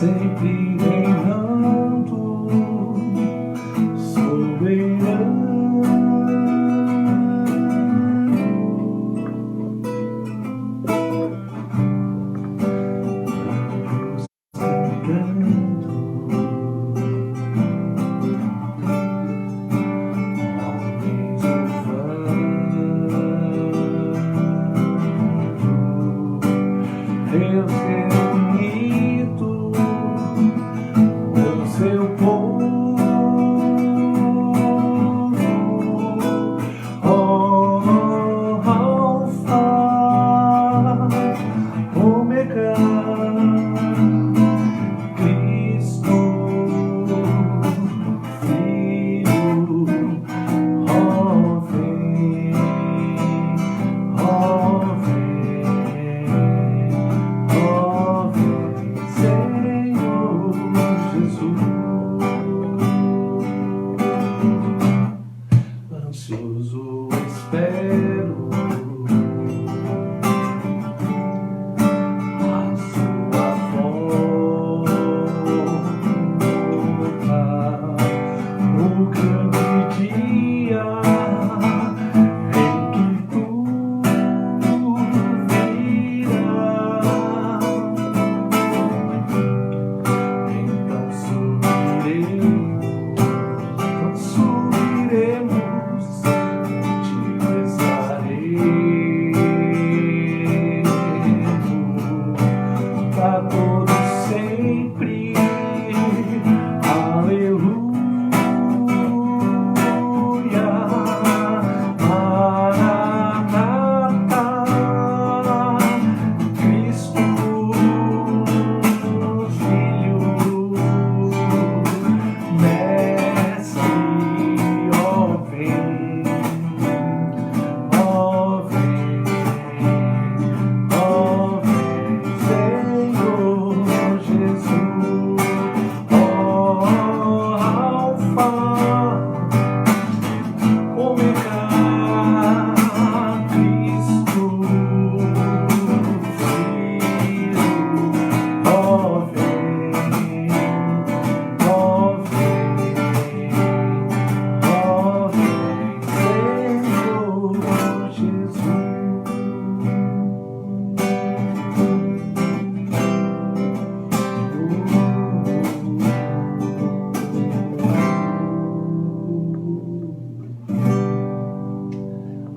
sempre reinando, soberano. Deus reunido com seu povo, Alfa, Ômega, Cristo, Filho, vem, ansioso espero a sua volta, o grande dia em que tudo virá. Então subiremos, pra todo sempre, aleluia, Maranata, Cristo, Filho, Mestre,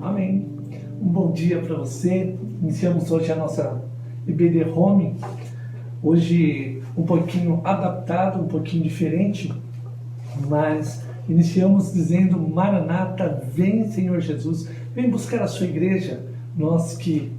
Amém. Um bom dia para você. Iniciamos hoje a nossa IBD Home. Hoje um pouquinho adaptado, um pouquinho diferente, mas iniciamos dizendo: Maranata, vem Senhor Jesus, vem buscar a sua igreja. Nós que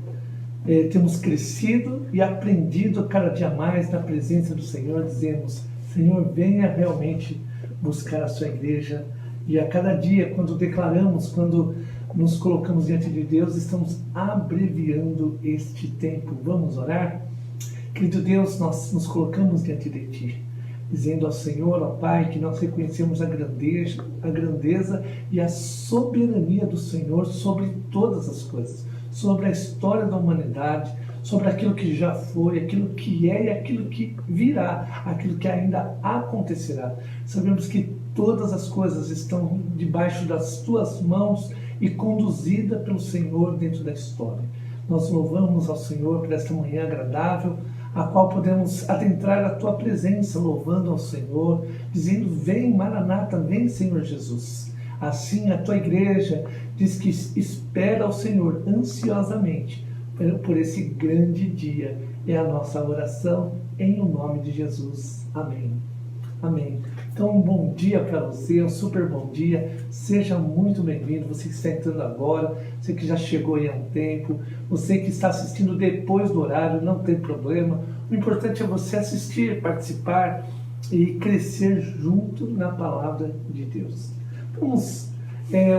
temos crescido e aprendido cada dia mais na presença do Senhor, dizemos: Senhor, venha realmente buscar a sua igreja. E a cada dia, quando declaramos, quando nos colocamos diante de Deus, estamos abreviando este tempo. Vamos orar? Querido Deus, nós nos colocamos diante de Ti, dizendo ao Senhor, ao Pai, que nós reconhecemos a grandeza e a soberania do Senhor sobre todas as coisas, sobre a história da humanidade, sobre aquilo que já foi, aquilo que é e aquilo que virá, aquilo que ainda acontecerá. Sabemos que todas as coisas estão debaixo das Tuas mãos e conduzida pelo Senhor dentro da história. Nós louvamos ao Senhor por esta manhã agradável, a qual podemos adentrar a Tua presença, louvando ao Senhor, dizendo: vem Maranata, vem Senhor Jesus. Assim a Tua igreja diz que espera ao Senhor ansiosamente por esse grande dia. É a nossa oração em o nome de Jesus. Amém. Amém. Então, um bom dia para você, um super bom dia. Seja muito bem-vindo, você que está entrando agora, você que já chegou aí há um tempo, você que está assistindo depois do horário, não tem problema. O importante é você assistir, participar e crescer junto na palavra de Deus. Vamos,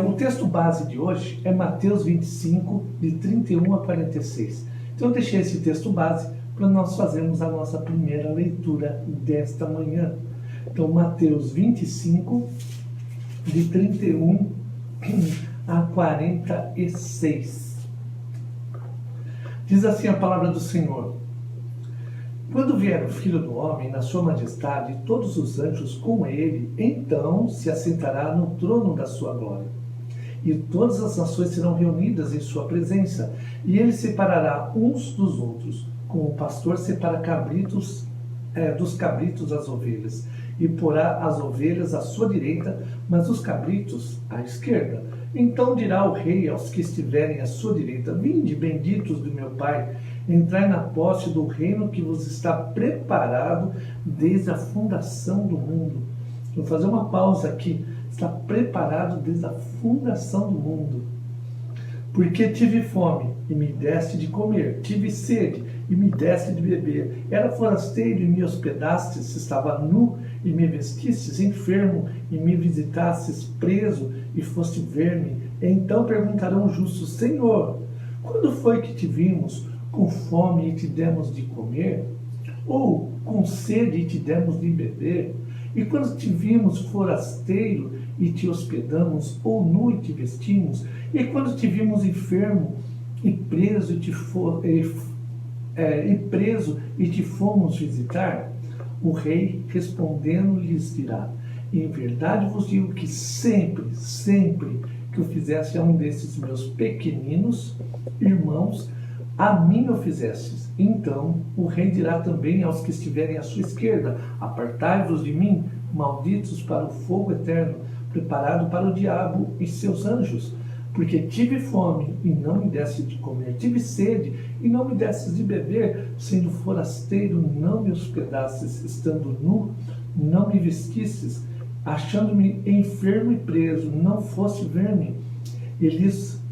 o texto base de hoje é Mateus 25, de 31 a 46. Então, eu deixei esse texto base para nós fazermos a nossa primeira leitura desta manhã. Então, Mateus 25, de 31 a 46. Diz assim a palavra do Senhor: Quando vier o Filho do Homem, na sua majestade, e todos os anjos com ele, então se assentará no trono da sua glória. E todas as nações serão reunidas em sua presença, e ele separará uns dos outros, como o pastor separa dos cabritos as ovelhas, e porá as ovelhas à sua direita, mas os cabritos à esquerda. Então dirá o rei aos que estiverem à sua direita: vinde, benditos do meu Pai, entrai na posse do reino que vos está preparado desde a fundação do mundo. Vou fazer uma pausa aqui. Está preparado desde a fundação do mundo. Porque tive fome e me deste de comer, tive sede e me deste de beber, era forasteiro e me hospedastes, estava nu e me vestistes, enfermo e me visitastes, preso e foste ver-me. Então perguntarão os justos: Senhor, quando foi que te vimos com fome e te demos de comer? Ou com sede e te demos de beber? E quando te vimos forasteiro e te hospedamos, ou nu e te vestimos? E quando te vimos enfermo e preso e te fomos visitar? O rei respondendo lhes dirá: em verdade vos digo que sempre que o fizeste a um desses meus pequeninos irmãos, a mim o fizestes. Então o rei dirá também aos que estiverem à sua esquerda: apartai-vos de mim, malditos, para o fogo eterno, preparado para o diabo e seus anjos. Porque tive fome e não me deste de comer, tive sede e não me destes de beber, sendo forasteiro não me hospedastes, estando nu não me vestistes, achando-me enfermo e preso não foste ver-me. Eles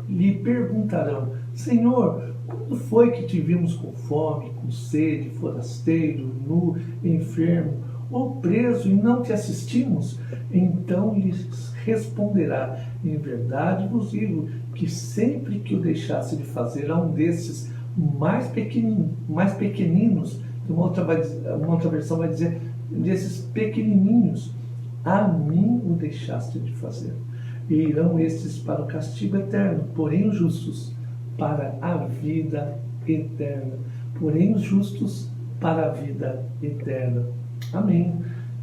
lhe perguntarão: Senhor, quando foi que te vimos com fome, com sede, forasteiro, nu, enfermo ou preso e não te assistimos? Então lhes responderá: em verdade vos digo que sempre que o deixasse de fazer a um desses mais pequeninos, uma outra versão vai dizer desses pequenininhos, a mim o deixaste de fazer. E irão estes para o castigo eterno, porém os justos para a vida eterna. Porém os justos para a vida eterna. Amém.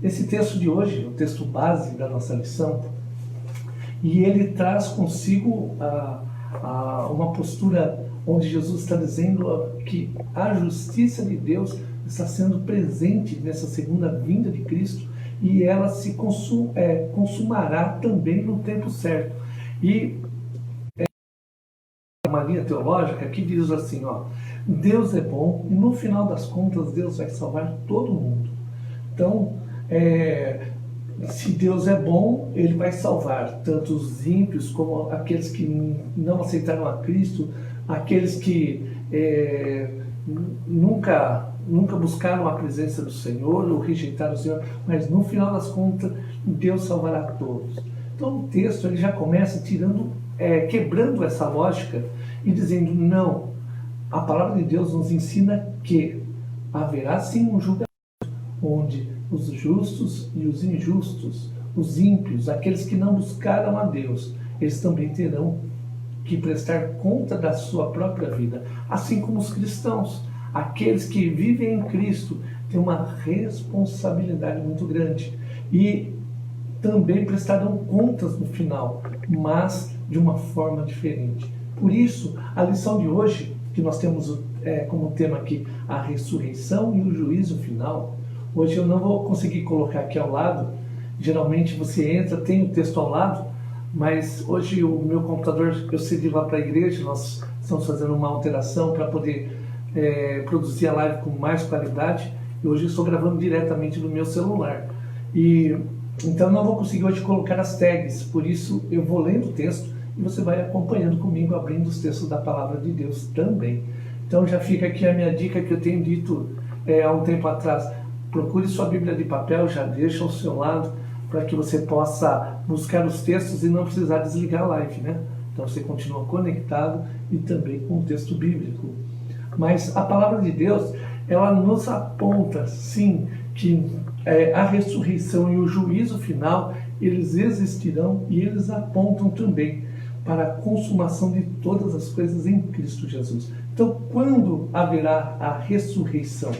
Esse texto de hoje, o texto base da nossa lição, e ele traz consigo uma postura onde Jesus está dizendo que a justiça de Deus está sendo presente nessa segunda vinda de Cristo, e ela se consumará também no tempo certo. E uma linha teológica que diz assim, Deus é bom e no final das contas Deus vai salvar todo mundo. Então, se Deus é bom, Ele vai salvar tanto os ímpios como aqueles que não aceitaram a Cristo, aqueles que nunca buscaram a presença do Senhor ou rejeitaram o Senhor, mas no final das contas Deus salvará todos. Então o texto ele já começa quebrando essa lógica e dizendo: não, a palavra de Deus nos ensina que haverá sim um julgamento onde os justos e os injustos, os ímpios, aqueles que não buscaram a Deus, eles também terão que prestar conta da sua própria vida, assim como os cristãos. Aqueles que vivem em Cristo têm uma responsabilidade muito grande e também prestarão contas no final, mas de uma forma diferente. Por isso, a lição de hoje, que nós temos como tema aqui a ressurreição e o juízo final, hoje eu não vou conseguir colocar aqui ao lado. Geralmente você entra, tem o texto ao lado, mas hoje o meu computador eu cedi lá para a igreja, nós estamos fazendo uma alteração para poder produzir a live com mais qualidade, e hoje eu estou gravando diretamente do meu celular. Então não vou conseguir hoje colocar as tags, por isso eu vou lendo o texto e você vai acompanhando comigo, abrindo os textos da Palavra de Deus também. Então já fica aqui a minha dica que eu tenho dito há um tempo atrás: procure sua Bíblia de papel, já deixa ao seu lado, para que você possa buscar os textos e não precisar desligar a live, né? Então você continua conectado e também com o texto bíblico. Mas a palavra de Deus, ela nos aponta, sim, que a ressurreição e o juízo final, eles existirão, e eles apontam também para a consumação de todas as coisas em Cristo Jesus. Então, quando haverá a ressurreição?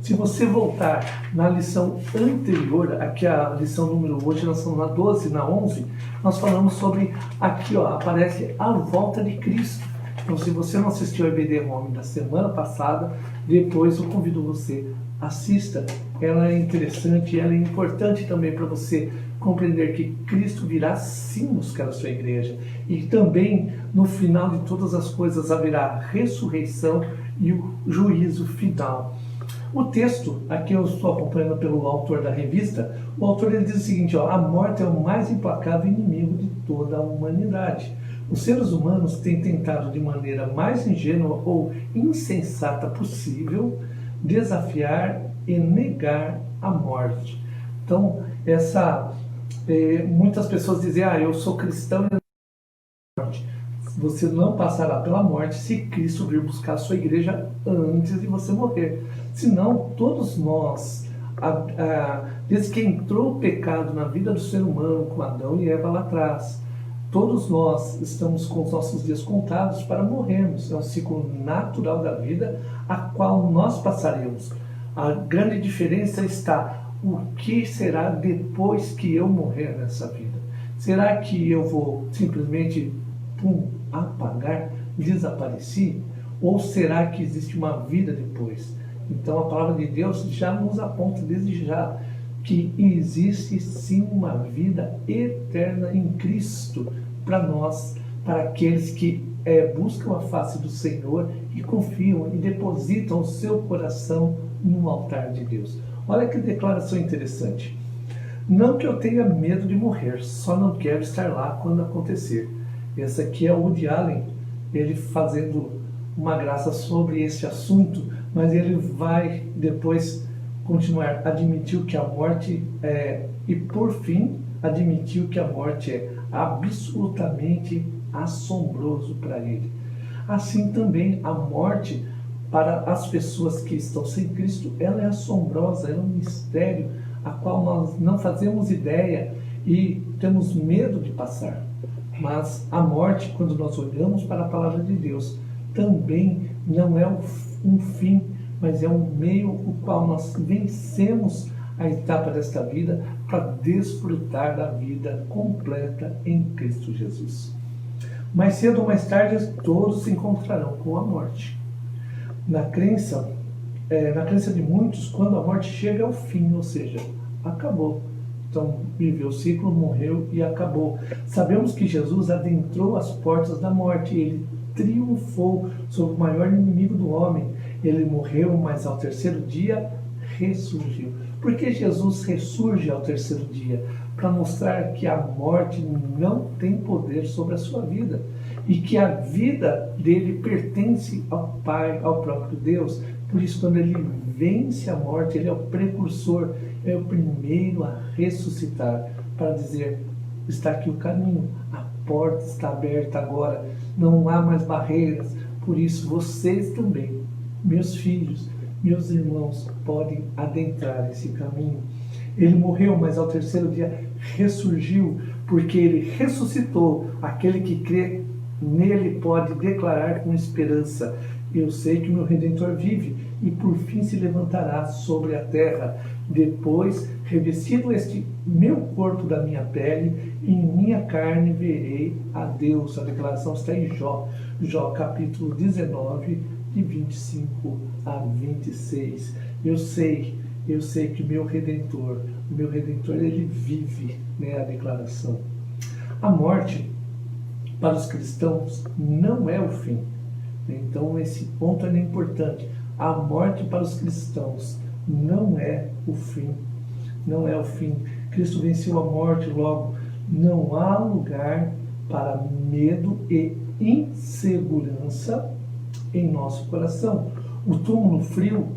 Se você voltar na lição anterior, aqui a lição número, hoje nós estamos na 12, na 11, nós falamos sobre, aqui ó, aparece a volta de Cristo. Então, se você não assistiu ao EBD Home da semana passada, depois eu convido você, assista. Ela é interessante, ela é importante também para você compreender que Cristo virá sim buscar a sua igreja. E também, no final de todas as coisas, haverá a ressurreição e o juízo final. O texto, aqui eu estou acompanhando pelo autor da revista, o autor ele diz o seguinte, ó, a morte é o mais implacável inimigo de toda a humanidade. Os seres humanos têm tentado de maneira mais ingênua ou insensata possível desafiar e negar a morte. Então, muitas pessoas dizem, eu sou cristão e não morte. Você não passará pela morte se Cristo vir buscar a sua igreja antes de você morrer. Senão, todos nós, desde que entrou o pecado na vida do ser humano, com Adão e Eva lá atrás, todos nós estamos com os nossos dias contados para morrermos. É um ciclo natural da vida, a qual nós passaremos. A grande diferença está o que será depois que eu morrer nessa vida. Será que eu vou simplesmente apagar, desaparecer? Ou será que existe uma vida depois? Então a palavra de Deus já nos aponta desde já que existe sim uma vida eterna em Cristo para nós, para aqueles que buscam a face do Senhor e confiam e depositam o seu coração no altar de Deus. Olha que declaração interessante. Não que eu tenha medo de morrer, só não quero estar lá quando acontecer. Esse aqui é o Woody Allen, ele fazendo uma graça sobre esse assunto, mas ele vai depois continuar, admitiu que a morte e por fim admitiu que a morte é absolutamente assombroso para ele. Assim também a morte para as pessoas que estão sem Cristo, ela é assombrosa, ela é um mistério a qual nós não fazemos ideia e temos medo de passar. Mas a morte, quando nós olhamos para a palavra de Deus, também não é um fim, mas é um meio o qual nós vencemos a etapa desta vida para desfrutar da vida completa em Cristo Jesus. Mais cedo ou mais tarde, todos se encontrarão com a morte. Na crença de muitos, quando a morte chega ao fim, ou seja, acabou. Então, viveu o ciclo, morreu e acabou. Sabemos que Jesus adentrou as portas da morte, ele triunfou sobre o maior inimigo do homem. Ele morreu, mas ao terceiro dia ressurgiu. Por que Jesus ressurge ao terceiro dia? Para mostrar que a morte não tem poder sobre a sua vida e que a vida dele pertence ao Pai, ao próprio Deus. Por isso, quando ele vence a morte, ele é o precursor, é o primeiro a ressuscitar, para dizer, está aqui o caminho, a porta está aberta agora, não há mais barreiras. Por isso, vocês também, meus filhos, meus irmãos, podem adentrar esse caminho. Ele morreu, mas ao terceiro dia ressurgiu, porque ele ressuscitou. Aquele que crê nele pode declarar com esperança: eu sei que o meu Redentor vive e por fim se levantará sobre a terra. Depois, revestido este meu corpo da minha pele, em minha carne verei a Deus. A declaração está em Jó capítulo 19, de 25 a 26. Eu sei que o meu Redentor ele vive, né, a declaração. A morte para os cristãos não é o fim. Então esse ponto é importante. A morte para os cristãos não é o fim. Não é o fim. Cristo venceu a morte, logo não há lugar para medo e insegurança em nosso coração. O túmulo frio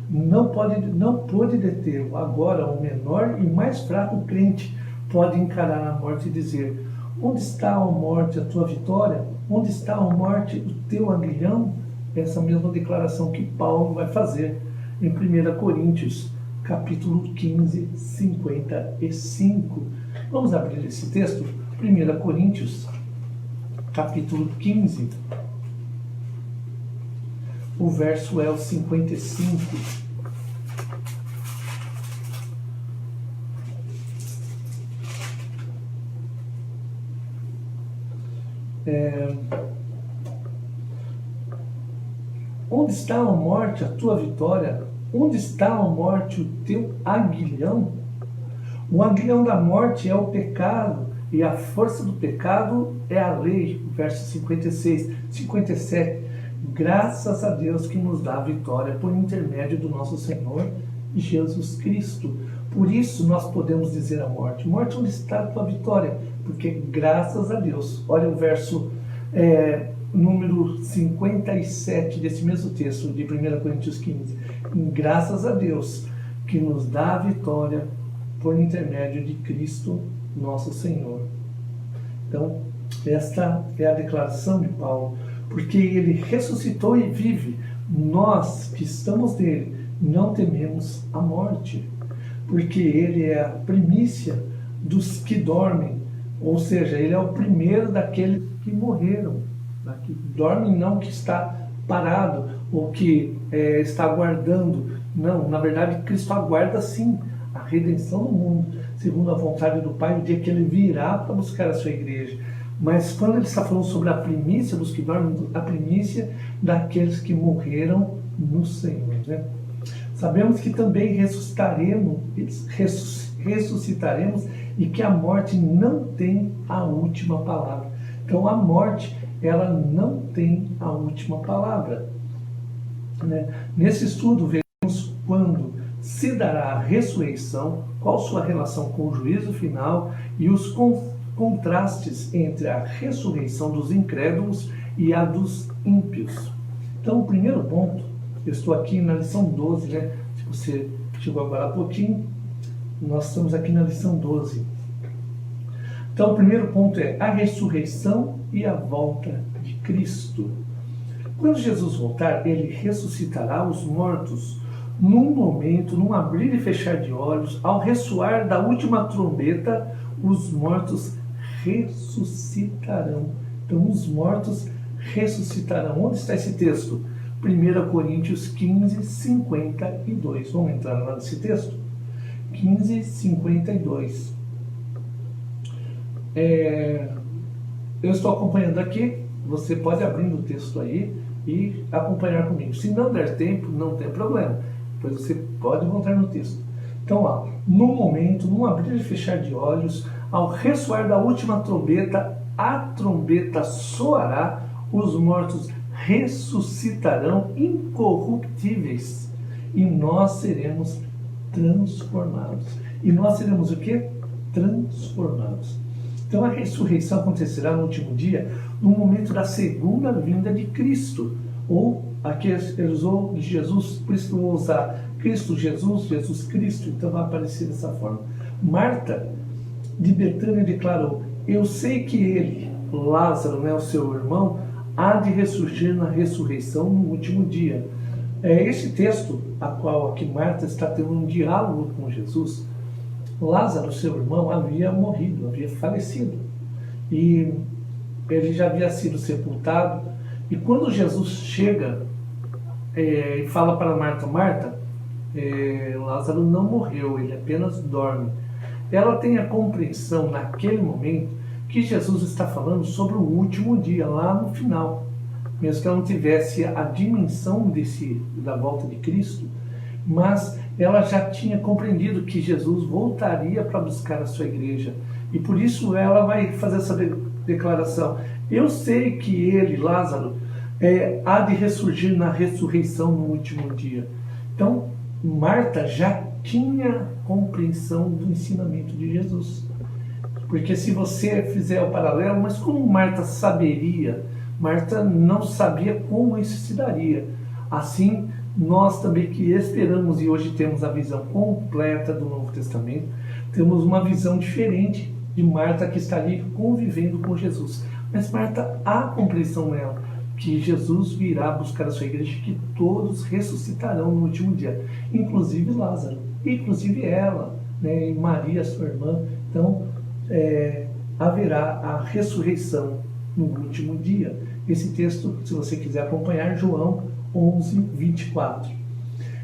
não pode detê-lo. Agora o menor e mais fraco crente pode encarar a morte e dizer: onde está, ó morte, a tua vitória? Onde está, ó morte, o teu aguilhão? Essa mesma declaração que Paulo vai fazer em 1 Coríntios, capítulo 15, 55. Vamos abrir esse texto? 1 Coríntios, capítulo 15, o verso é o 55. Onde está a morte, a tua vitória? Onde está a morte, o teu aguilhão? O aguilhão da morte é o pecado, e a força do pecado é a lei. Verso 56, 57. Graças a Deus que nos dá a vitória por intermédio do nosso Senhor Jesus Cristo. Por isso nós podemos dizer à morte: morte, onde está a tua vitória? Porque graças a Deus, olha o verso número 57 desse mesmo texto de 1 Coríntios 15. Graças a Deus que nos dá a vitória por intermédio de Cristo nosso Senhor. Então, esta é a declaração de Paulo, porque ele ressuscitou e vive. Nós que estamos nele não tememos a morte, porque ele é a primícia dos que dormem, ou seja, ele é o primeiro daqueles que morreram. Que dorme, não que está parado ou que está aguardando. Não, na verdade Cristo aguarda sim a redenção do mundo, segundo a vontade do Pai, o dia que ele virá para buscar a sua igreja. Mas quando ele está falando sobre a primícia dos que dormem, a primícia daqueles que morreram no Senhor, né? Sabemos que também ressuscitaremos e que a morte não tem a última palavra. Então a morte, ela não tem a última palavra, né? Nesse estudo veremos quando se dará a ressurreição, qual sua relação com o juízo final e os contrastes entre a ressurreição dos incrédulos e a dos ímpios. Então, o primeiro ponto, eu estou aqui na lição 12, né? Se você chegou agora há pouquinho, nós estamos aqui na lição 12. Então, o primeiro ponto é a ressurreição e a volta de Cristo. Quando Jesus voltar, ele ressuscitará os mortos num momento, num abrir e fechar de olhos. Ao ressoar da última trombeta, os mortos ressuscitarão. Então, os mortos ressuscitarão. Onde está esse texto? 1 Coríntios 15, 52. Vamos entrar lá nesse texto? 15, 52. Eu estou acompanhando aqui, você pode abrir o texto aí e acompanhar comigo. Se não der tempo, não tem problema, pois você pode voltar no texto. Então, ó, no momento, num abrir e fechar de olhos, ao ressoar da última trombeta, a trombeta soará, os mortos ressuscitarão incorruptíveis e nós seremos transformados. E nós seremos o quê? Transformados. Então a ressurreição acontecerá no último dia, no momento da segunda vinda de Cristo. Ou aqui ele usou de Jesus, por isso eu vou usar Cristo Jesus, Jesus Cristo, então vai aparecer dessa forma. Marta de Betânia declarou: eu sei que ele, Lázaro, né, o seu irmão, há de ressurgir na ressurreição no último dia. Esse texto, a qual aqui Marta está tendo um diálogo com Jesus. Lázaro, seu irmão, havia morrido, havia falecido. E ele já havia sido sepultado. E quando Jesus chega e fala para Marta: Marta, Lázaro não morreu, ele apenas dorme. Ela tem a compreensão naquele momento que Jesus está falando sobre o último dia, lá no final. Mesmo que ela não tivesse a dimensão da volta de Cristo, mas ela já tinha compreendido que Jesus voltaria para buscar a sua igreja. E por isso ela vai fazer essa declaração: eu sei que ele, Lázaro, há de ressurgir na ressurreição no último dia. Então, Marta já tinha compreensão do ensinamento de Jesus. Porque se você fizer o paralelo, mas como Marta saberia? Marta não sabia como isso se daria. Assim, nós também que esperamos e hoje temos a visão completa do Novo Testamento, temos uma visão diferente de Marta que está ali convivendo com Jesus. Mas Marta há compreensão nela que Jesus virá buscar a sua igreja, que todos ressuscitarão no último dia, inclusive Lázaro, inclusive ela, né, e Maria, sua irmã. Então, haverá a ressurreição no último dia. Esse texto, se você quiser acompanhar, João 11, 24.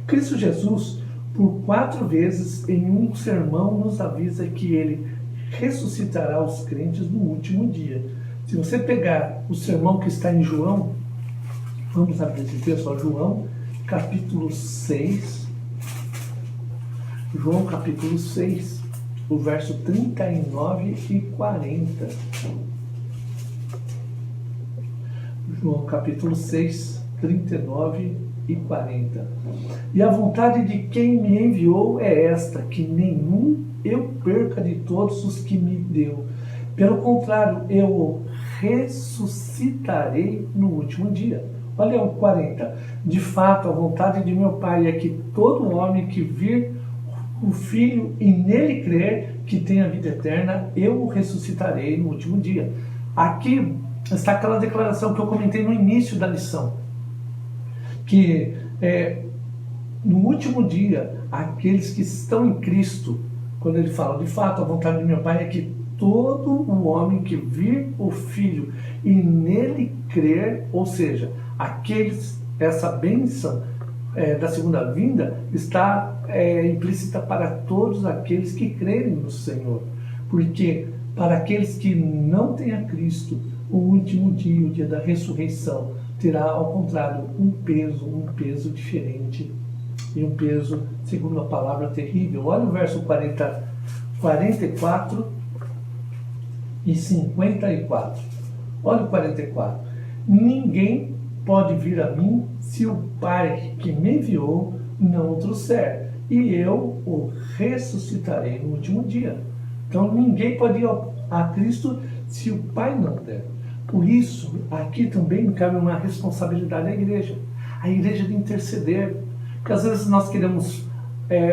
Cristo Jesus, por 4 vezes em um sermão, nos avisa que ele ressuscitará os crentes no último dia. Se você pegar o sermão que está em João, vamos abrir esse texto, ó, João capítulo 6, João capítulo 6, o verso 39 e 40. João capítulo 6, 39 e 40. E a vontade de quem me enviou é esta, que nenhum eu perca de todos os que me deu. Pelo contrário, eu o ressuscitarei no último dia. Olha o 40. De fato, a vontade de meu Pai é que todo homem que vir o Filho e nele crer, que tem a vida eterna, eu o ressuscitarei no último dia. Aqui está aquela declaração que eu comentei no início da lição, que no último dia, aqueles que estão em Cristo, quando ele fala, de fato, a vontade de meu Pai é que todo o homem que vir o Filho e nele crer, ou seja, essa bênção da segunda vinda está implícita para todos aqueles que crerem no Senhor. Porque para aqueles que não têm a Cristo, o último dia, o dia da ressurreição, terá, ao contrário, um peso diferente. E um peso, segundo a palavra, terrível. Olha o verso 44 e 54. Olha o 44. Ninguém pode vir a mim se o Pai que me enviou não o trouxer, e eu o ressuscitarei no último dia. Então ninguém pode ir a Cristo se o Pai não der. Por isso, aqui também cabe uma responsabilidade à igreja. A igreja de interceder. Porque às vezes nós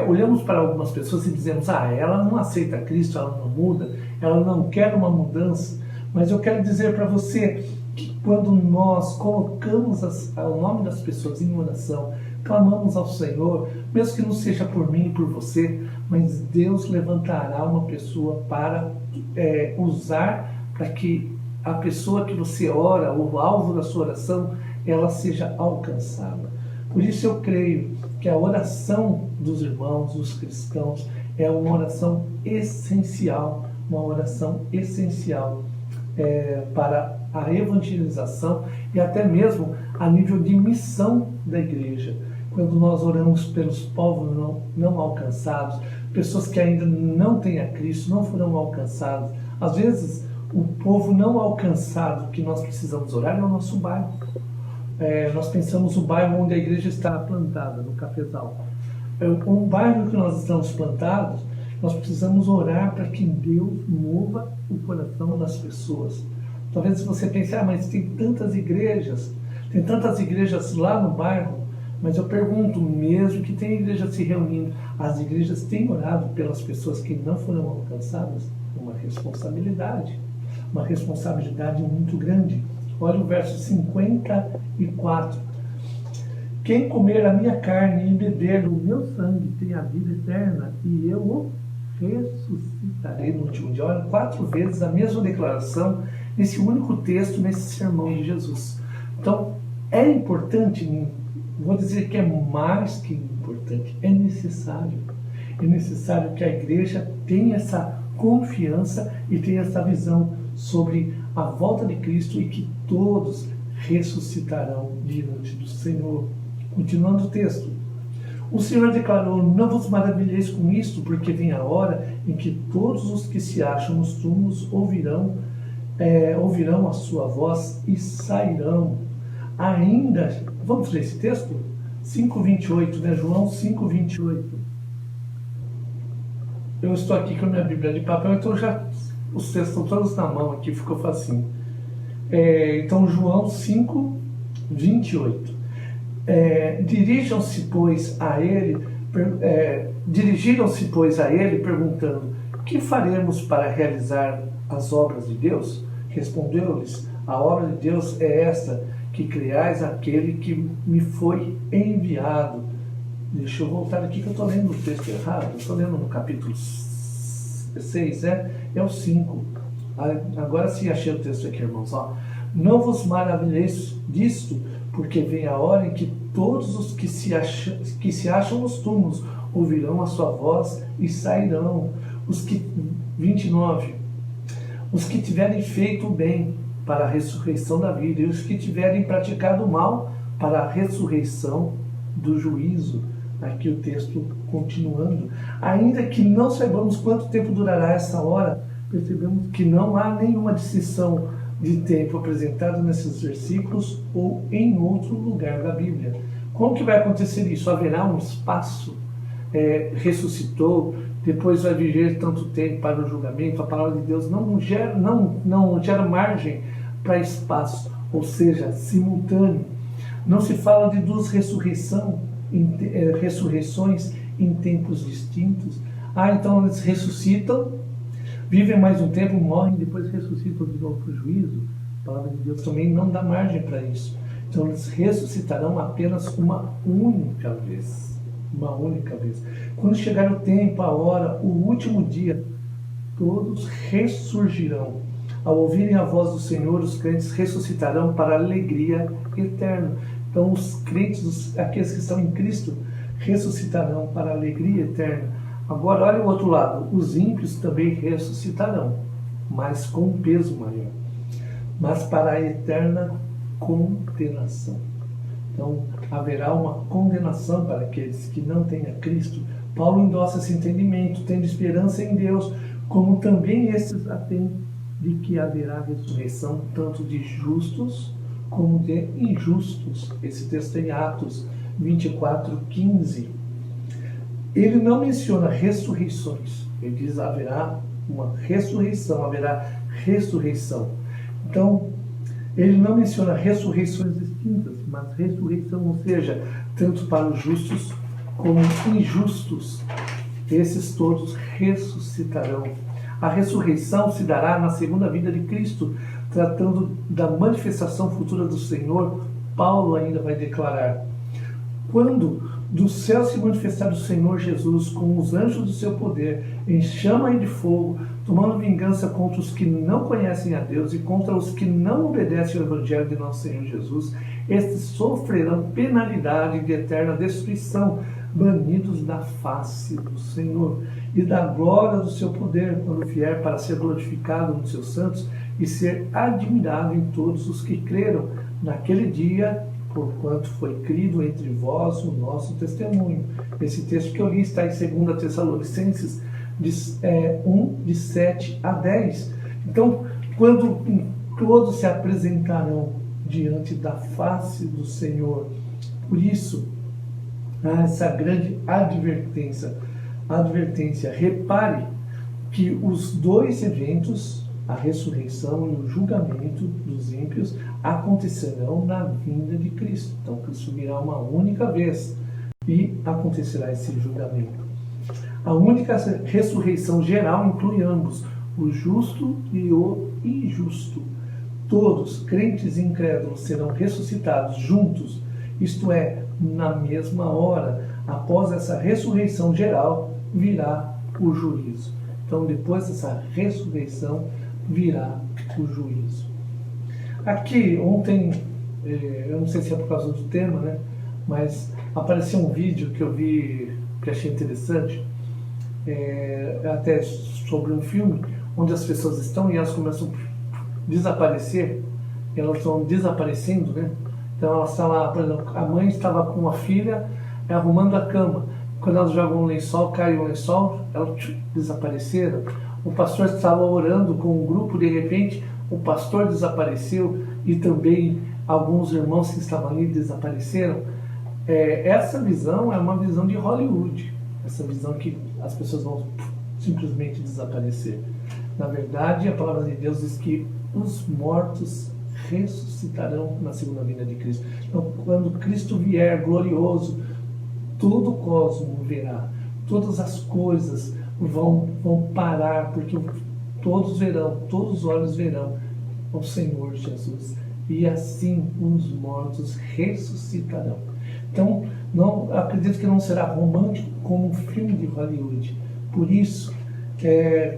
olhamos para algumas pessoas e dizemos, ela não aceita Cristo, ela não muda, ela não quer uma mudança. Mas eu quero dizer para você que quando nós colocamos o nome das pessoas em oração, clamamos ao Senhor, mesmo que não seja por mim e por você, mas Deus levantará uma pessoa para usar para que a pessoa que você ora, o alvo da sua oração, ela seja alcançada. Por isso eu creio que a oração dos irmãos, dos cristãos, é uma oração essencial, para a evangelização e até mesmo a nível de missão da igreja. Quando nós oramos pelos povos não alcançados, pessoas que ainda não têm a Cristo, não foram alcançados. Às vezes, o povo não alcançado que nós precisamos orar é o nosso bairro. Nós pensamos o bairro onde a igreja está plantada, no Cafezal. O bairro que nós estamos plantados, nós precisamos orar para que Deus mova o coração das pessoas. Talvez você pense, mas tem tantas igrejas lá no bairro, mas eu pergunto, mesmo que tem igreja se reunindo, as igrejas têm orado pelas pessoas que não foram alcançadas? Uma responsabilidade muito grande. Olha o verso 54. Quem comer a minha carne e beber do meu sangue tem a vida eterna, e eu o ressuscitarei no último dia. Olha, 4 vezes a mesma declaração nesse único texto, nesse sermão de Jesus. Então, é importante, vou dizer que é mais que importante, é necessário que a igreja tenha essa confiança e tenha essa visão sobre a volta de Cristo e que todos ressuscitarão diante do Senhor. Continuando o texto. O Senhor declarou, não vos maravilheis com isto, porque vem a hora em que todos os que se acham nos túmulos ouvirão a sua voz e sairão. Ainda, vamos ler esse texto? 5:28, né? João 5:28. Eu estou aqui com a minha Bíblia de papel, então os textos estão todos na mão aqui, ficou facinho. Então, João 5:28. Dirigiram-se, pois, a ele, perguntando, que faremos para realizar as obras de Deus? Respondeu-lhes, a obra de Deus é esta, que creais aquele que me foi enviado. Deixa eu voltar aqui que eu estou lendo o texto errado. Eu estou lendo no capítulo 6, é o 5. Agora sim achei o texto aqui, irmãos. Ó. Não vos maravilheis disto, porque vem a hora em que todos os que se acham nos túmulos ouvirão a sua voz e sairão. 29. Os que tiverem feito o bem para a ressurreição da vida, e os que tiverem praticado o mal para a ressurreição do juízo. Aqui o texto continuando. Ainda que não saibamos quanto tempo durará essa hora, percebemos que não há nenhuma distinção de tempo apresentado nesses versículos ou em outro lugar da Bíblia. Como que vai acontecer isso? Haverá um espaço? Ressuscitou, depois vai viver tanto tempo para o julgamento? A palavra de Deus não gera margem para espaço, ou seja, simultâneo. Não se fala de duas ressurreições em tempos distintos. Então eles ressuscitam, vivem mais um tempo, morrem, depois ressuscitam de novo para o juízo. A palavra de Deus também não dá margem para isso. Então eles ressuscitarão apenas uma única vez. Uma única vez. Quando chegar o tempo, a hora, o último dia, todos ressurgirão. Ao ouvirem a voz do Senhor, os crentes ressuscitarão para a alegria eterna. Então os crentes, aqueles que estão em Cristo, ressuscitarão para a alegria eterna. Agora olha o outro lado, os ímpios também ressuscitarão, mas com um peso maior, mas para a eterna condenação. Então haverá uma condenação para aqueles que não têm a Cristo. Paulo endossa esse entendimento, tendo esperança em Deus, como também esses a têm, de que haverá ressurreição tanto de justos como de injustos. Esse texto em Atos 24:15. Ele não menciona ressurreições, ele diz haverá uma ressurreição, haverá ressurreição. Então, ele não menciona ressurreições distintas, mas ressurreição, ou seja, tanto para os justos como injustos, esses todos ressuscitarão. A ressurreição se dará na segunda vinda de Cristo, tratando da manifestação futura do Senhor. Paulo ainda vai declarar: quando do céu se manifestar o Senhor Jesus com os anjos do seu poder, em chama e de fogo, tomando vingança contra os que não conhecem a Deus e contra os que não obedecem ao Evangelho de nosso Senhor Jesus, estes sofrerão penalidade de eterna destruição, banidos da face do Senhor e da glória do seu poder, quando vier para ser glorificado nos seus santos e ser admirado em todos os que creram naquele dia, porquanto foi crido entre vós o nosso testemunho. Esse texto que eu li está em 2 Tessalonicenses 1, de 7 a 10. Então, quando todos se apresentarão diante da face do Senhor, por isso, essa grande advertência. Repare que os dois eventos, a ressurreição e o julgamento dos ímpios, acontecerão na vinda de Cristo. Então, Cristo virá uma única vez e acontecerá esse julgamento. A única ressurreição geral inclui ambos, o justo e o injusto. Todos, crentes e incrédulos, serão ressuscitados juntos, isto é, na mesma hora. Após essa ressurreição geral, virá o juízo. Então, depois dessa ressurreição, virá o juízo. Aqui, ontem, eu não sei se é por causa do tema, né? Mas apareceu um vídeo que eu vi, que achei interessante, até sobre um filme, onde as pessoas estão e elas começam a desaparecer, elas estão desaparecendo, né? Então elas estão lá, por exemplo, a mãe estava com a filha arrumando a cama. Quando elas jogam um lençol, cai o lençol, elas desapareceram. O pastor estava orando com um grupo, de repente o pastor desapareceu e também alguns irmãos que estavam ali desapareceram. Essa visão é uma visão de Hollywood, essa visão que as pessoas vão simplesmente desaparecer. Na verdade, a palavra de Deus diz que os mortos ressuscitarão na segunda vinda de Cristo. Então, quando Cristo vier glorioso, todo o cosmo verá, todas as coisas vão parar, porque todos os olhos verão o Senhor Jesus, e assim os mortos ressuscitarão. Então, acredito que não será romântico como um filme de Hollywood. Por isso,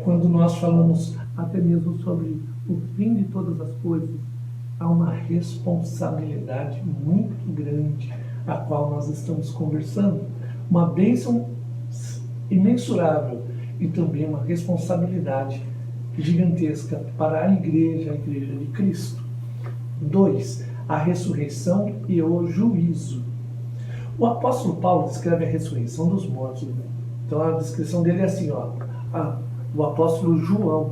quando nós falamos até mesmo sobre o fim de todas as coisas, há uma responsabilidade muito grande a qual nós estamos conversando, uma bênção imensurável e também uma responsabilidade gigantesca para a igreja de Cristo. 2. A ressurreição e o juízo. O apóstolo Paulo descreve a ressurreição dos mortos. Então a descrição dele é assim, o apóstolo João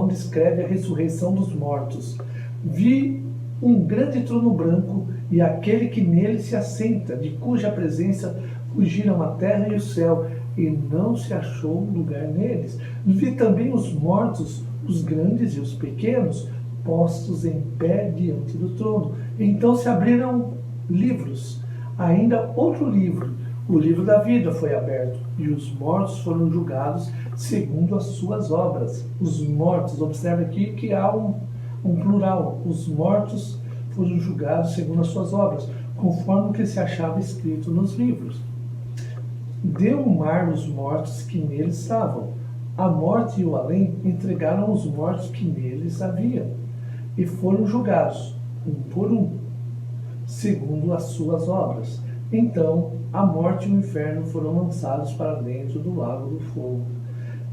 descreve a ressurreição dos mortos. Vi um grande trono branco e aquele que nele se assenta, de cuja presença fugiram a terra e o céu, e não se achou lugar neles. Vi também os mortos, os grandes e os pequenos, postos em pé diante do trono. Então se abriram livros. Ainda outro livro, o livro da vida, foi aberto, e os mortos foram julgados segundo as suas obras. Os mortos, observe aqui que há um plural. Os mortos foram julgados segundo as suas obras, conforme o que se achava escrito nos livros. Deu o mar os mortos que neles estavam. A morte e o além entregaram os mortos que neles havia, e foram julgados, um por um, segundo as suas obras. Então, a morte e o inferno foram lançados para dentro do lago do fogo.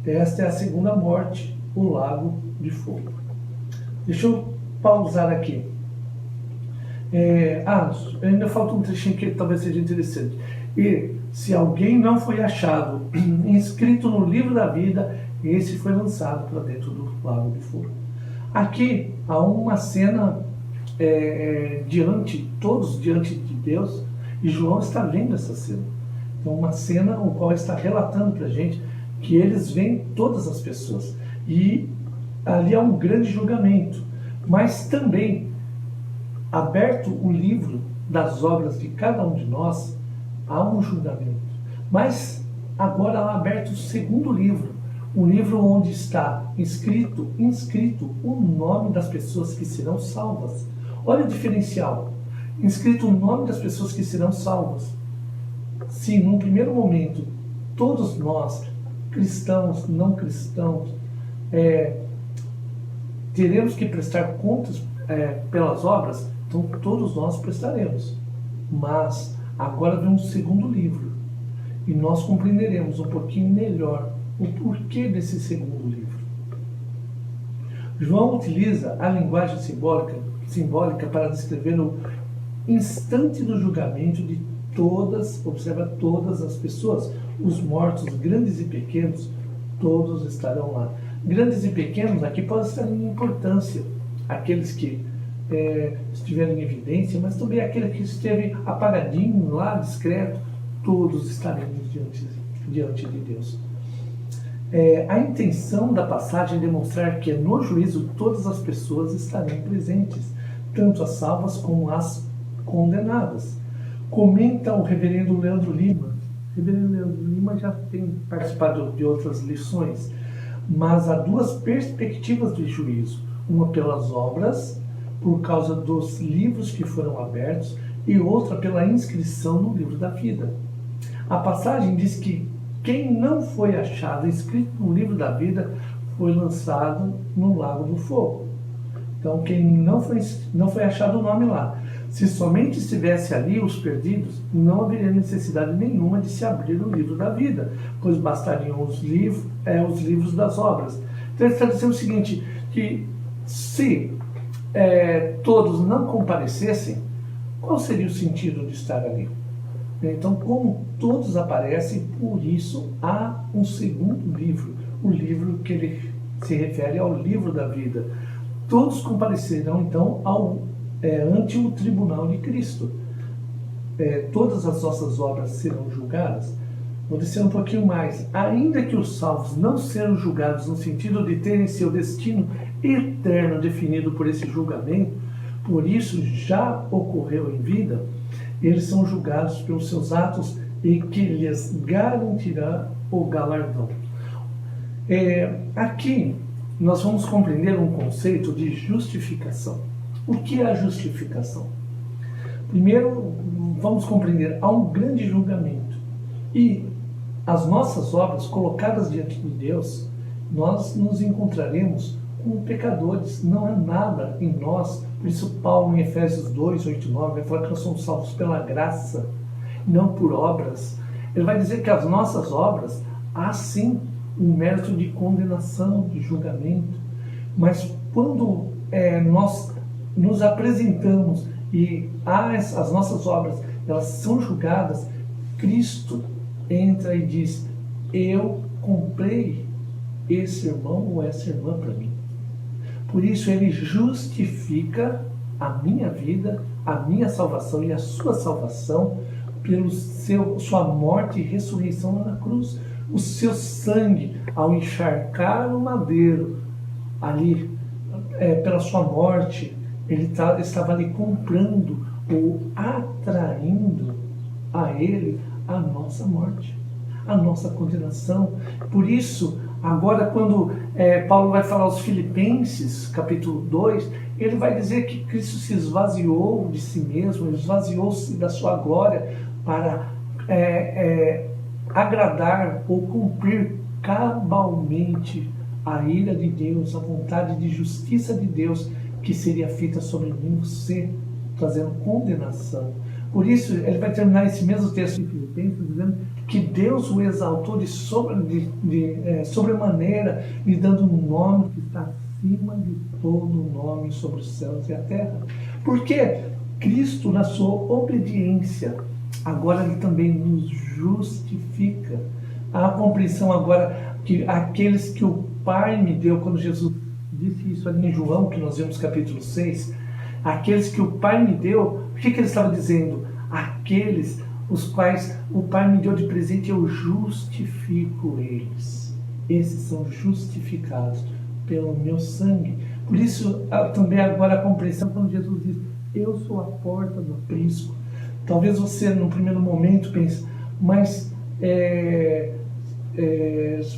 Esta é a segunda morte, o lago de fogo. Deixa eu pausar aqui. Ainda falta um trechinho que talvez seja interessante. E se alguém não foi achado inscrito no livro da vida, esse foi lançado para dentro do lago de fogo. Aqui há uma cena todos diante de Deus, e João está vendo essa cena. Então, uma cena no qual está relatando para a gente que eles veem todas as pessoas. E ali há um grande julgamento. Mas também, aberto o livro das obras de cada um de nós, há um julgamento. Mas agora há aberto o segundo livro, um livro onde está inscrito o nome das pessoas que serão salvas. Olha o diferencial. Inscrito o nome das pessoas que serão salvas. Se num primeiro momento todos nós, cristãos, não cristãos, teremos que prestar contas pelas obras, então todos nós prestaremos. Mas agora vem um segundo livro, e nós compreenderemos um pouquinho melhor o porquê desse segundo livro. João utiliza a linguagem simbólica para descrever o instante do julgamento de todas as pessoas. Os mortos, grandes e pequenos, todos estarão lá. Grandes e pequenos aqui podem estar em importância. Aqueles que estiveram em evidência, mas também aquele que esteve apagadinho lá, discreto, todos estaremos diante de Deus. A intenção da passagem é demonstrar que no juízo todas as pessoas estarão presentes, tanto as salvas como as condenadas. Comenta o reverendo Leandro Lima. O reverendo Leandro Lima já tem participado de outras lições, mas há duas perspectivas de juízo. Uma pelas obras, por causa dos livros que foram abertos, e outra pela inscrição no livro da vida. A passagem diz que quem não foi achado escrito no livro da vida foi lançado no lago do fogo. Então, quem não foi achado o nome lá. Se somente estivesse ali os perdidos, não haveria necessidade nenhuma de se abrir o livro da vida, pois bastariam os livros das obras. Então, ele está dizendo o seguinte, que se todos não comparecessem, qual seria o sentido de estar ali? Então, como todos aparecem, por isso há um segundo livro, o livro que ele se refere ao livro da vida. Todos comparecerão, então, ante o tribunal de Cristo. Todas as nossas obras serão julgadas. Vou descer um pouquinho mais. Ainda que os salvos não sejam julgados no sentido de terem seu destino eterno definido por esse julgamento, por isso já ocorreu em vida, eles são julgados pelos seus atos e que lhes garantirá o galardão. Aqui nós vamos compreender um conceito de justificação. O que é a justificação? Primeiro, vamos compreender, há um grande julgamento. E as nossas obras colocadas diante de Deus, nós nos encontraremos como pecadores. Não há nada em nós. Por isso Paulo, em Efésios 2, 8 e 9, vai falar que nós somos salvos pela graça, não por obras. Ele vai dizer que as nossas obras, há sim um mérito de condenação, de julgamento. Mas quando nós nos apresentamos e as nossas obras, elas são julgadas, Cristo entra e diz: eu comprei esse irmão ou essa irmã para mim. Por isso ele justifica a minha vida, a minha salvação e a sua salvação pelo sua morte e ressurreição na cruz. O seu sangue, ao encharcar o madeiro ali, pela sua morte, ele estava ali comprando ou atraindo a ele a nossa morte, a nossa condenação. Por isso, agora quando Paulo vai falar aos Filipenses, capítulo 2, ele vai dizer que Cristo se esvaziou de si mesmo, esvaziou-se da sua glória para agradar ou cumprir cabalmente a ira de Deus, a vontade de justiça de Deus que seria feita sobre mim e você, trazendo condenação. Por isso, ele vai terminar esse mesmo texto de Filipenses dizendo que Deus o exaltou de sobremaneira, lhe dando um nome que está acima de todo nome sobre os céus e a terra. Porque Cristo, na sua obediência, agora ele também nos justifica. Há a compreensão agora que aqueles que o Pai me deu, quando Jesus disse isso ali em João, que nós vemos capítulo 6, aqueles que o Pai me deu, o que ele estava dizendo? Aqueles os quais o Pai me deu de presente, eu justifico eles. Esses são justificados pelo meu sangue. Por isso, também agora a compreensão quando Jesus diz: eu sou a porta do aprisco. Talvez você, no primeiro momento, pense, mas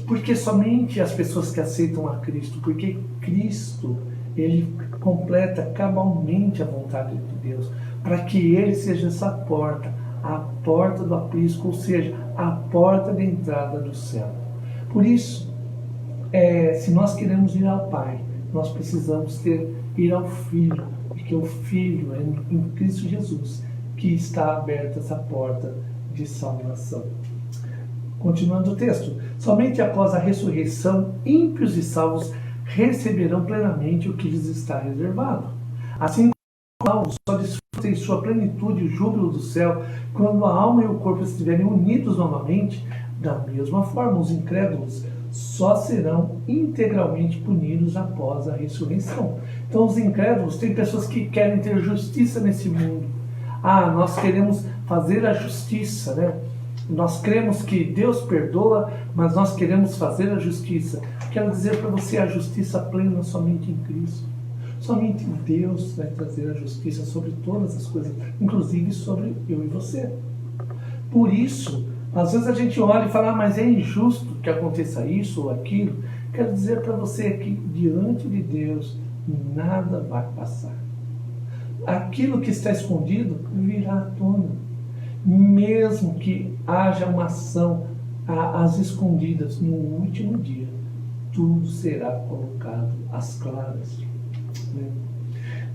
porque somente as pessoas que aceitam a Cristo? Porque Cristo, ele completa cabalmente a vontade de Deus, para que ele seja essa porta, a porta do aprisco, ou seja, a porta de entrada do céu. Por isso, se nós queremos ir ao Pai, nós precisamos ir ao Filho, porque o Filho é em Cristo Jesus que está aberta essa porta de salvação. Continuando o texto: somente após a ressurreição, ímpios e salvos receberão plenamente o que lhes está reservado. Assim como os salvos só desfrutam em sua plenitude o júbilo do céu quando a alma e o corpo estiverem unidos novamente, da mesma forma os incrédulos só serão integralmente punidos após a ressurreição. Então os incrédulos, tem pessoas que querem ter justiça nesse mundo. Nós queremos fazer a justiça, né? Nós cremos que Deus perdoa, mas nós queremos fazer a justiça. Quero dizer para você, a justiça plena somente em Cristo. Somente Deus vai trazer a justiça sobre todas as coisas, inclusive sobre eu e você. Por isso, às vezes a gente olha e fala: mas é injusto que aconteça isso ou aquilo. Quero dizer para você que diante de Deus nada vai passar. Aquilo que está escondido virá à tona. Mesmo que haja uma ação às escondidas, no último dia, tudo será colocado às claras.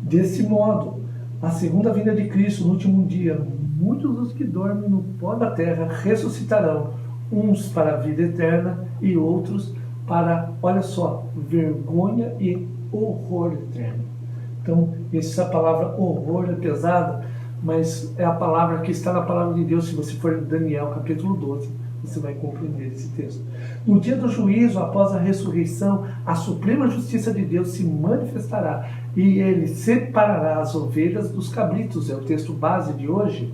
Desse modo, a segunda vinda de Cristo no último dia, muitos dos que dormem no pó da terra ressuscitarão, uns para a vida eterna e outros para, olha só, vergonha e horror eterno. Então, essa palavra horror é pesada, mas é a palavra que está na palavra de Deus. Se você for em Daniel capítulo 12, você vai compreender esse texto. No dia do juízo, após a ressurreição, a suprema justiça de Deus se manifestará e ele separará as ovelhas dos cabritos. É o texto base de hoje.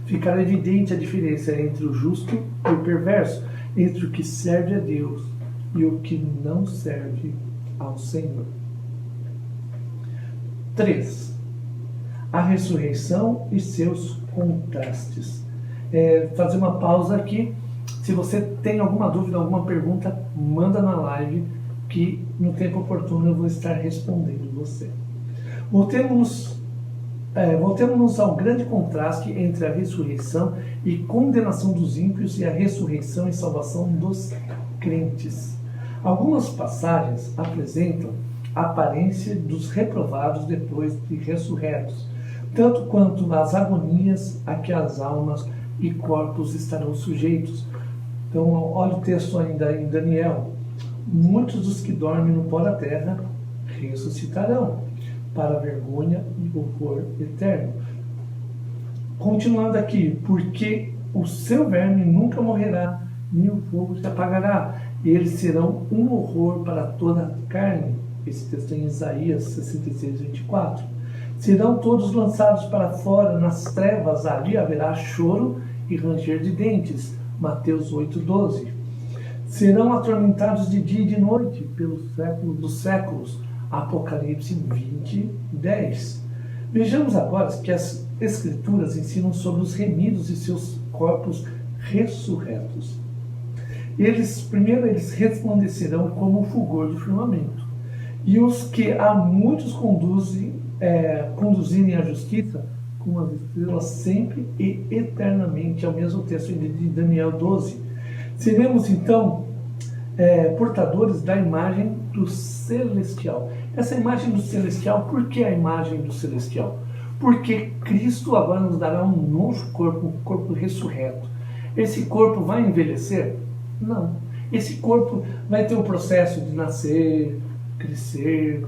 Ficará evidente a diferença entre o justo e o perverso, entre o que serve a Deus e o que não serve ao Senhor. 3. A ressurreição e seus contrastes. Fazer uma pausa aqui. Se você tem alguma dúvida, alguma pergunta, manda na live, que no tempo oportuno eu vou estar respondendo você. Voltemos ao grande contraste entre a ressurreição e condenação dos ímpios e a ressurreição e salvação dos crentes. Algumas passagens apresentam a aparência dos reprovados depois de ressurretos, tanto quanto as agonias a que as almas e corpos estarão sujeitos. Então, olha o texto ainda em Daniel. Muitos dos que dormem no pó da terra ressuscitarão, para a vergonha e horror eterno. Continuando aqui, porque o seu verme nunca morrerá, nem o fogo se apagará, e eles serão um horror para toda a carne. Esse texto é em Isaías 66, 24. Serão todos lançados para fora, nas trevas, ali haverá choro e ranger de dentes. Mateus 8, 12. Serão atormentados de dia e de noite, pelos séculos dos séculos. Apocalipse 20, 10. Vejamos agora que as Escrituras ensinam sobre os remidos e seus corpos ressurretos. Primeiro eles resplandecerão como o fulgor do firmamento. E os que a muitos conduzirem à justiça, com as estrelas sempre e eternamente, é o mesmo texto de Daniel 12. Seremos então portadores da imagem do celestial. Essa imagem do celestial, por que a imagem do celestial? Porque Cristo agora nos dará um novo corpo, um corpo ressurreto. Esse corpo vai envelhecer? Não. Esse corpo vai ter o processo de nascer, crescer,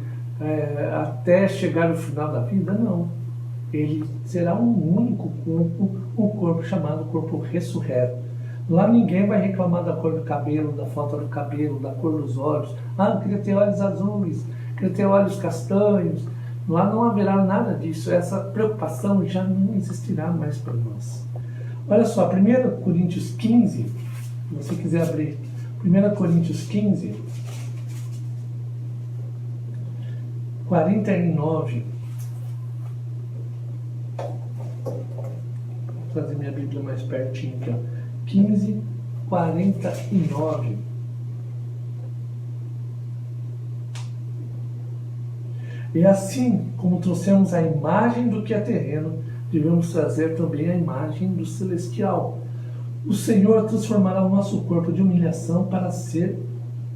até chegar no final da vida? Não. Ele será um único corpo, um corpo chamado corpo ressurreto. Lá ninguém vai reclamar da cor do cabelo, da falta do cabelo, da cor dos olhos. Eu queria ter olhos azuis, queria ter olhos castanhos. Lá não haverá nada disso. Essa preocupação já não existirá mais para nós. Olha só, 1 Coríntios 15, se você quiser abrir, 1 Coríntios 15, 49. Vou trazer minha Bíblia mais pertinho aqui, ó. 15, 49. E assim como trouxemos a imagem do que é terreno, devemos trazer também a imagem do celestial. O Senhor transformará o nosso corpo de humilhação para ser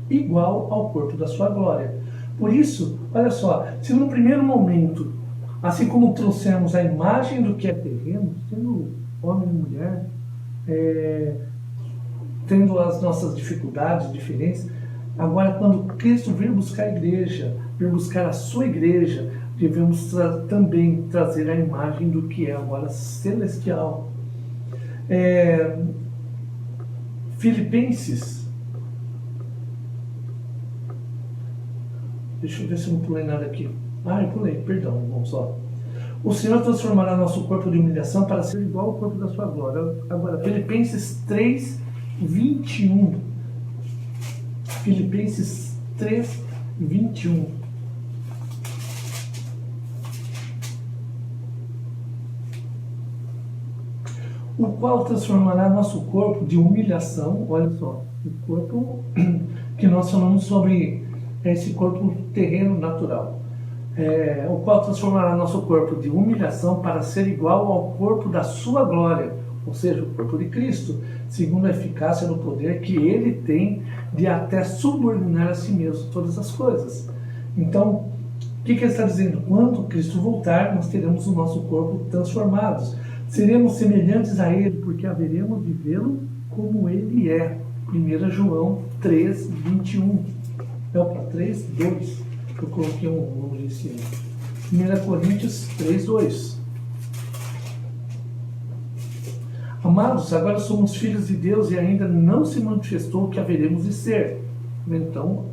igual ao corpo da sua glória. Por isso, olha só, se no primeiro momento, assim como trouxemos a imagem do que é terreno, sendo homem e mulher, tendo as nossas dificuldades diferentes, agora quando Cristo vir buscar a igreja, vir buscar a sua igreja, devemos também trazer a imagem do que é agora celestial. Filipenses, deixa eu ver se eu não pulei nada aqui. Eu pulei, perdão, vamos só. O Senhor transformará nosso corpo de humilhação para ser igual ao corpo da sua glória. Agora, Filipenses 3, 21. Filipenses 3, 21. O qual transformará nosso corpo de humilhação, olha só, o corpo que nós falamos sobre esse corpo terreno natural. O qual transformará nosso corpo de humilhação para ser igual ao corpo da sua glória, ou seja, o corpo de Cristo, segundo a eficácia do poder que ele tem de até subordinar a si mesmo todas as coisas. Então, o que ele está dizendo? Quando Cristo voltar, nós teremos o nosso corpo transformados. Seremos semelhantes a ele, porque haveremos de vê-lo como ele é. 1 João 3, 21. É para 3, 2. Eu coloquei um número em cima. 1 Coríntios 3, 2. Amados, agora somos filhos de Deus e ainda não se manifestou o que haveremos de ser. Então,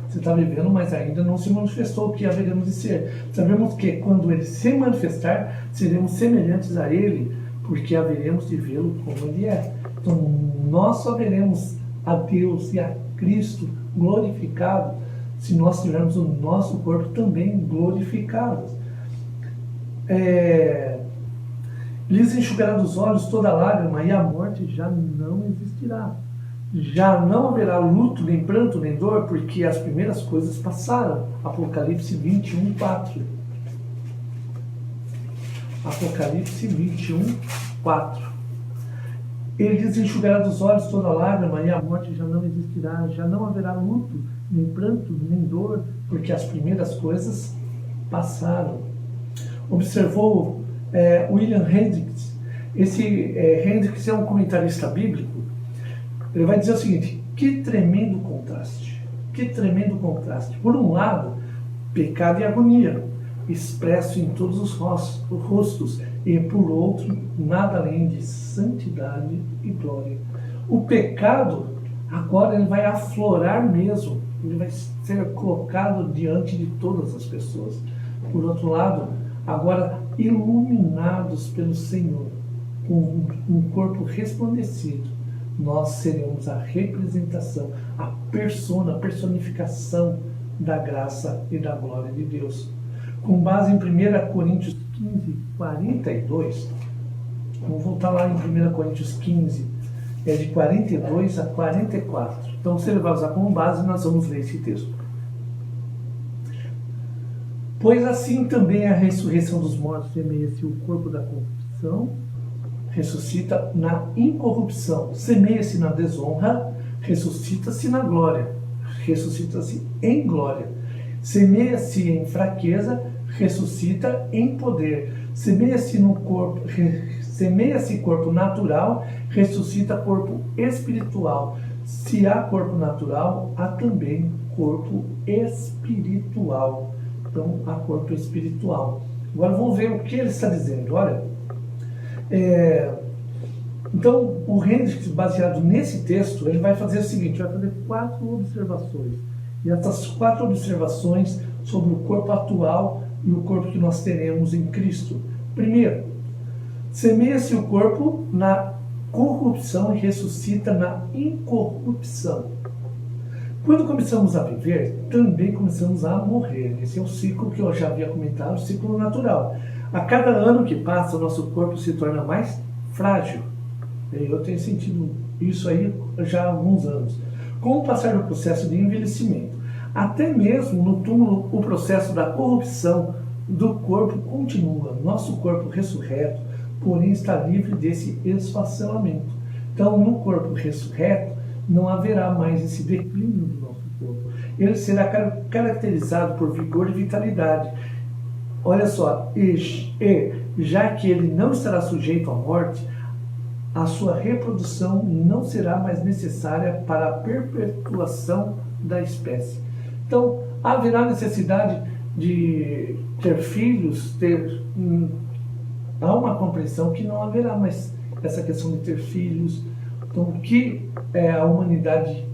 você está vivendo, mas ainda não se manifestou o que haveremos de ser. Sabemos que quando ele se manifestar, seremos semelhantes a ele, porque haveremos de vê-lo como ele é. Então, nós só veremos a Deus e a Cristo glorificado se nós tivermos o nosso corpo também glorificado. Lhes enxugará dos olhos toda lágrima, e a morte já não existirá. Já não haverá luto, nem pranto, nem dor, porque as primeiras coisas passaram. Apocalipse 21, 4. Apocalipse 21, 4. Ele diz: enxugará dos olhos toda lágrima, e a morte já não existirá, já não haverá luto, nem pranto, nem dor, porque as primeiras coisas passaram. Observou William Hendricks. Esse Hendricks é um comentarista bíblico. Ele vai dizer o seguinte: que tremendo contraste, que tremendo contraste. Por um lado, pecado e agonia, expresso em todos os rostos, e por outro, nada além de santidade e glória. O pecado, agora ele vai aflorar mesmo, ele vai ser colocado diante de todas as pessoas. Por outro lado, agora iluminados pelo Senhor, com um corpo resplandecido, nós seremos a representação, a personificação da graça e da glória de Deus. Com base em 1 Coríntios 15, 42, vamos voltar lá em 1 Coríntios 15, de 42 a 44. Então, se ele vai usar como base, nós vamos ler esse texto. Pois assim também a ressurreição dos mortos semeia-se o corpo da corrupção, ressuscita na incorrupção, semeia-se na desonra, ressuscita-se na glória, ressuscita-se em glória, semeia-se em fraqueza, ressuscita em poder, semeia-se corpo natural, ressuscita corpo espiritual. Se há corpo natural, há também corpo espiritual. Então, há corpo espiritual. Agora vamos ver o que ele está dizendo. Olha, então o Hendricks, baseado nesse texto, ele vai fazer o seguinte: vai fazer 4 observações. E essas 4 observações sobre o corpo atual e o corpo que nós teremos em Cristo. Primeiro, semeia-se o corpo na corrupção e ressuscita na incorrupção. Quando começamos a viver, também começamos a morrer. Esse é o ciclo que eu já havia comentado, o ciclo natural. A cada ano que passa, o nosso corpo se torna mais frágil. Eu tenho sentido isso aí já há alguns anos. Com o passar do processo de envelhecimento, até mesmo no túmulo, o processo da corrupção do corpo continua. Nosso corpo ressurreto, porém, está livre desse esfacelamento. Então, no corpo ressurreto, não haverá mais esse declínio do nosso corpo. Ele será caracterizado por vigor e vitalidade. Olha só, já que ele não estará sujeito à morte, a sua reprodução não será mais necessária para a perpetuação da espécie. Então, haverá necessidade de ter filhos, há uma compreensão que não haverá mais essa questão de ter filhos. Então, o que a humanidade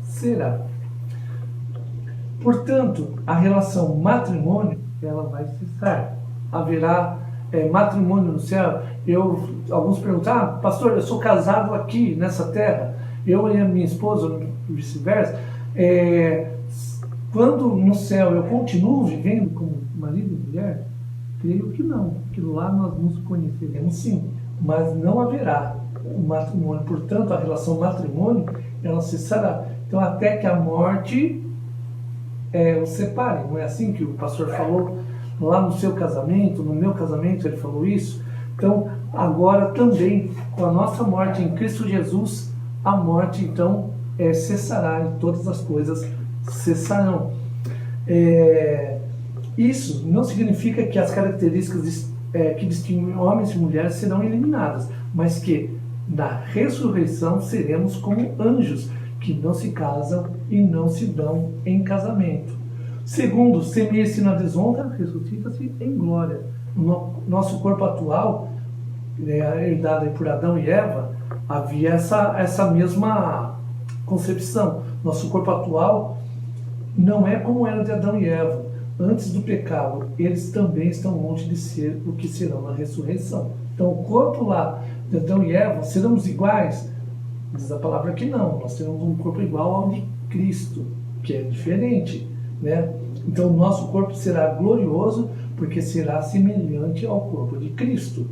será. Portanto, a relação matrimônio, ela vai cessar. Haverá matrimônio no céu. Alguns perguntam: pastor, eu sou casado aqui nessa terra, eu e a minha esposa, vice-versa. Quando no céu eu continuo vivendo como marido e mulher? Creio que não, que lá nós nos conheceremos sim, mas não haverá o matrimônio. Portanto, a relação matrimônio, ela cessará. Então, até que a morte os separe. Não é assim que o pastor falou lá no seu casamento, no meu casamento ele falou isso? Então, agora também, com a nossa morte em Cristo Jesus, a morte então cessará e todas as coisas cessarão. Isso não significa que as características que distinguem homens e mulheres serão eliminadas, mas que na ressurreição seremos como anjos que não se casam e não se dão em casamento. Segundo, semeia-se na desonra, ressuscita-se em glória. No nosso corpo atual, herdado por Adão e Eva, havia essa mesma concepção. Nosso corpo atual não é como era de Adão e Eva. Antes do pecado, eles também estão longe de ser o que serão na ressurreição. Então, o corpo lá de Adão e Eva, seremos iguais? Diz a palavra que não. Nós teremos um corpo igual ao de Cristo, que é diferente, né? Então, o nosso corpo será glorioso, porque será semelhante ao corpo de Cristo.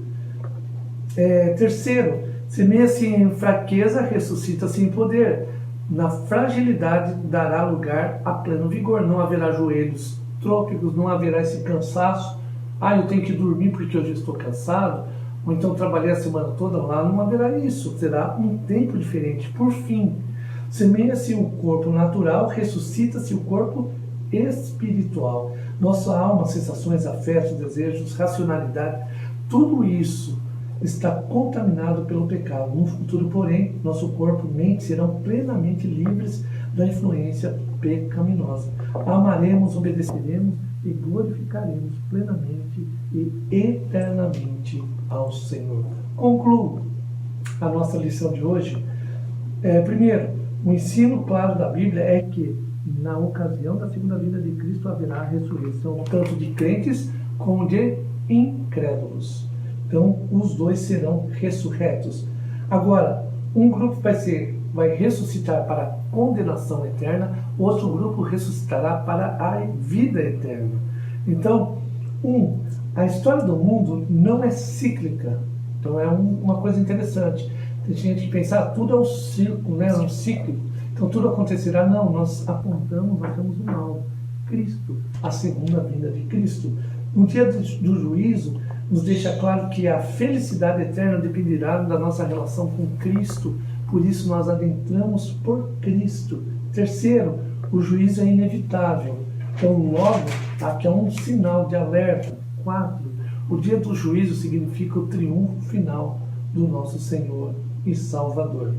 Terceiro, semeia-se em fraqueza, ressuscita-se em poder. Na fragilidade dará lugar a pleno vigor. Não haverá joelhos trópicos, não haverá esse cansaço. Eu tenho que dormir porque hoje estou cansado. ou então trabalhei a semana toda, lá não haverá isso, será um tempo diferente. Por fim, semeia-se o corpo natural, ressuscita-se o corpo espiritual. Nossa alma, sensações, afetos, desejos, racionalidade, tudo isso está contaminado pelo pecado. No futuro, porém, nosso corpo e mente serão plenamente livres da influência pecaminosa. Amaremos, obedeceremos e glorificaremos plenamente e eternamente ao Senhor. Concluo a nossa lição de hoje. Primeiro, o ensino claro da Bíblia é que na ocasião da segunda vinda de Cristo haverá a ressurreição tanto de crentes como de incrédulos. Então, os dois serão ressurretos. Agora, um grupo vai ressuscitar para a condenação eterna, outro grupo ressuscitará para a vida eterna. Então, a história do mundo não é cíclica. Então, é uma coisa interessante. Tem gente que pensa, tudo é um ciclo, né? É um ciclo. Então, tudo acontecerá. Não, nós apontamos, nós temos um alvo. Cristo, a segunda vinda de Cristo. No dia do juízo, nos deixa claro que a felicidade eterna dependerá da nossa relação com Cristo. Por isso nós adentramos por Cristo. Terceiro, o juízo é inevitável. Então logo, aqui é um sinal de alerta. 4, o dia do juízo significa o triunfo final do nosso Senhor e Salvador.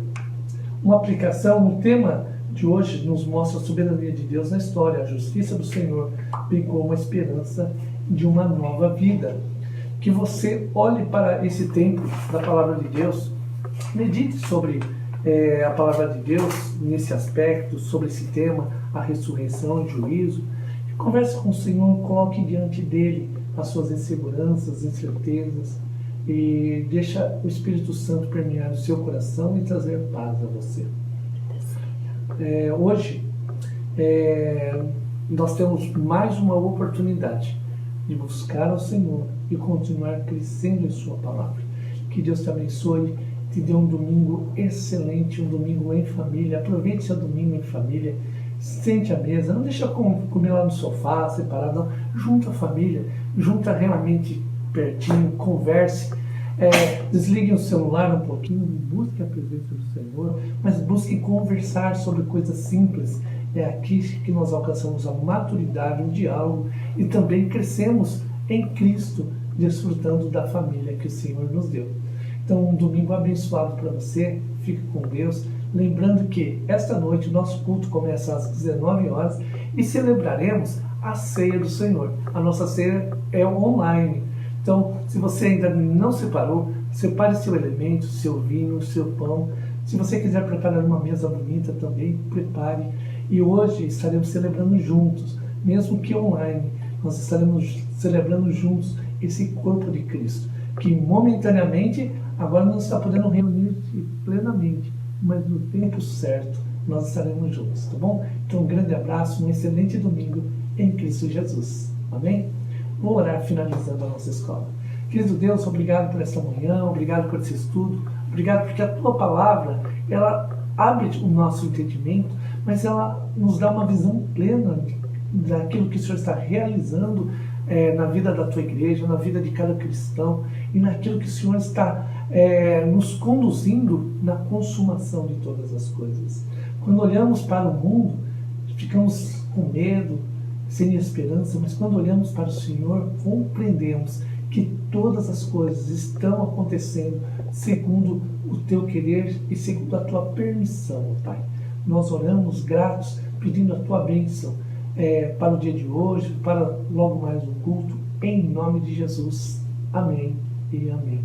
Uma aplicação, o tema de hoje nos mostra a soberania de Deus na história, a justiça do Senhor, bem como a esperança de uma nova vida. Que você olhe para esse tempo da palavra de Deus, medite sobre a palavra de Deus nesse aspecto, sobre esse tema, a ressurreição, o juízo. Converse com o Senhor, coloque diante dele as suas inseguranças, incertezas e deixa o Espírito Santo permear o seu coração e trazer paz a você. Hoje, nós temos mais uma oportunidade de buscar ao Senhor e continuar crescendo em sua palavra. Que Deus te abençoe, te dê um domingo excelente, um domingo em família. Aproveite seu domingo em família, sente à mesa, não deixa comer lá no sofá, separado, não. Junta a família, junta realmente pertinho, converse, desligue o celular um pouquinho, busque a presença do Senhor, mas busque conversar sobre coisas simples. É aqui que nós alcançamos a maturidade, o diálogo e também crescemos em Cristo, desfrutando da família que o Senhor nos deu. Então, um domingo abençoado para você, fique com Deus. Lembrando que esta noite o nosso culto começa às 19 horas e celebraremos a ceia do Senhor. A nossa ceia é online. Então, se você ainda não separou, separe seu elemento, seu vinho, seu pão. Se você quiser preparar uma mesa bonita também, prepare. E hoje estaremos celebrando juntos, mesmo que online. Nós estaremos celebrando juntos esse corpo de Cristo, que momentaneamente agora não está podendo reunir-se plenamente, mas no tempo certo nós estaremos juntos, tá bom? Então um grande abraço, um excelente domingo em Cristo Jesus. Amém? Vou orar finalizando a nossa escola. Querido Deus, obrigado por esta manhã, obrigado por esse estudo, obrigado porque a Tua Palavra, ela abre o nosso entendimento, mas ela nos dá uma visão plena daquilo que o Senhor está realizando na vida da Tua igreja, na vida de cada cristão e naquilo que o Senhor está nos conduzindo na consumação de todas as coisas. Quando olhamos para o mundo, ficamos com medo, sem esperança, mas quando olhamos para o Senhor, compreendemos que todas as coisas estão acontecendo segundo o Teu querer e segundo a Tua permissão, Pai. Nós oramos gratos, pedindo a Tua bênção para o dia de hoje, para logo mais o culto, em nome de Jesus. Amém e amém.